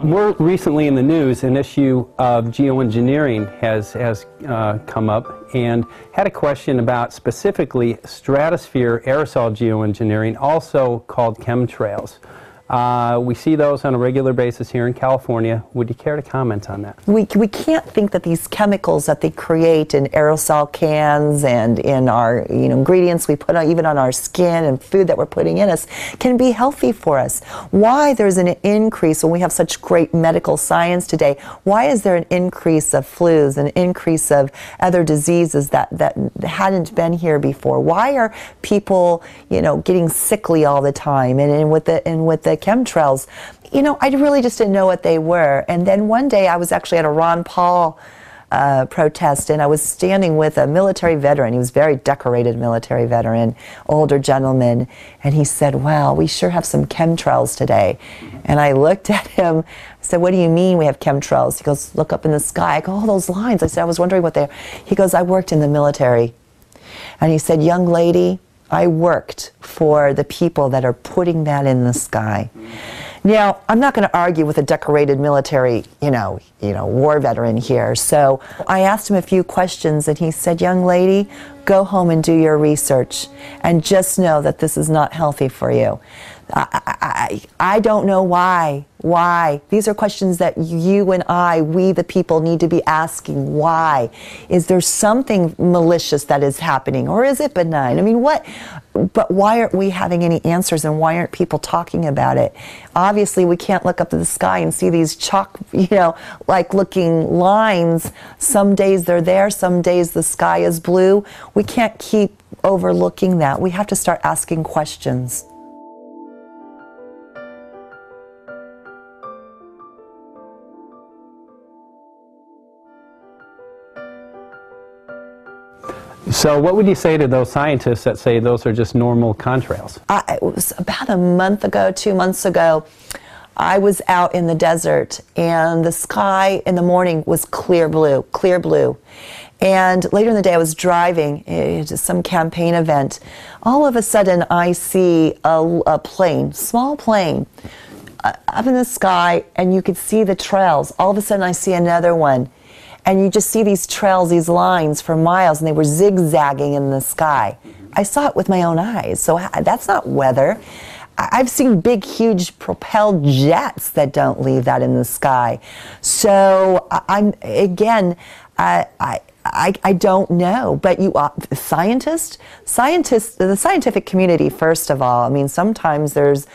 More recently in the news, an issue of geoengineering has come up, and had a question about specifically stratosphere aerosol geoengineering, also called chemtrails. We see those on a regular basis here in California. Would you care to comment on that? We can't think that these chemicals that they create in aerosol cans and in our ingredients we put on, even on our skin and food that we're putting in us, can be healthy for us. Why there's an increase when we have such great medical science today? Why is there an increase of flus, an increase of other diseases that hadn't been here before? Why are people getting sickly all the time? And with the chemtrails, I really just didn't know what they were. And then one day I was actually at a Ron Paul protest, and I was standing with a military veteran. He was a very decorated military veteran, older gentleman, and he said, "Wow, we sure have some chemtrails today." And I looked at him, I said, "What do you mean we have chemtrails?" He goes, "Look up in the sky." I go, "Oh, those lines." I said, "I was wondering what they are." He goes, "I worked in the military." And he said, "Young lady, I worked for the people that are putting that in the sky." Now, I'm not going to argue with a decorated military, war veteran here. So I asked him a few questions, and he said, "Young lady, go home and do your research, and just know that this is not healthy for you." I don't know why. Why? These are questions that you and we the people, need to be asking. Why? Is there something malicious that is happening, or is it benign? I mean, what? But why aren't we having any answers, and why aren't people talking about it? Obviously, we can't look up to the sky and see these chalk, like looking lines. Some days they're there, some days the sky is blue. We can't keep overlooking that. We have to start asking questions. So what would you say to those scientists that say those are just normal contrails? It was about a month ago, 2 months ago, I was out in the desert, and the sky in the morning was clear blue, clear blue. And later in the day I was driving to some campaign event. All of a sudden I see a plane, small plane, up in the sky, and you could see the trails. All of a sudden I see another one. And you just see these trails, these lines for miles, and they were zigzagging in the sky. I saw it with my own eyes, so that's not weather. I've seen big, huge propelled jets that don't leave that in the sky. So I don't know, but the scientific community, first of all, I mean, sometimes there's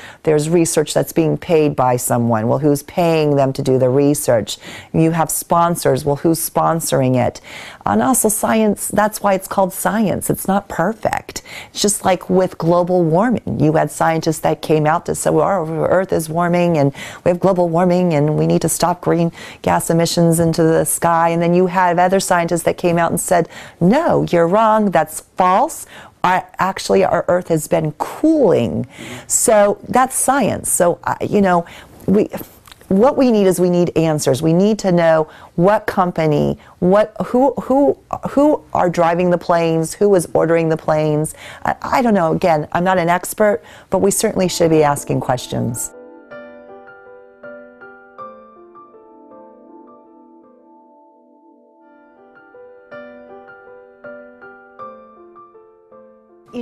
research that's being paid by someone. Well, who's paying them to do the research? You have sponsors. Well, who's sponsoring it? And also science, that's why it's called science. It's not perfect. It's just like with global warming. You had scientists that came out to say, well, our Earth is warming, and we have global warming, and we need to stop green gas emissions into the sky. And then you have other scientists that came out and said, no, you're wrong, that's false. Actually, our Earth has been cooling. So that's science. So, what we need is we need answers. We need to know what company, who are driving the planes, who is ordering the planes. I don't know. Again, I'm not an expert, but we certainly should be asking questions.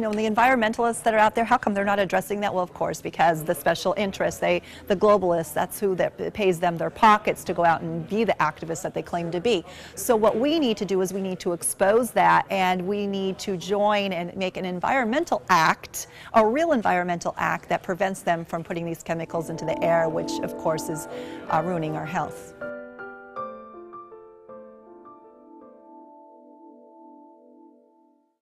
The environmentalists that are out there, how come they're not addressing that? Well, of course, because the special interests, the globalists, that's who that pays them their pockets to go out and be the activists that they claim to be. So what we need to do is we need to expose that, and we need to join and make an environmental act, a real environmental act that prevents them from putting these chemicals into the air, which of course is ruining our health.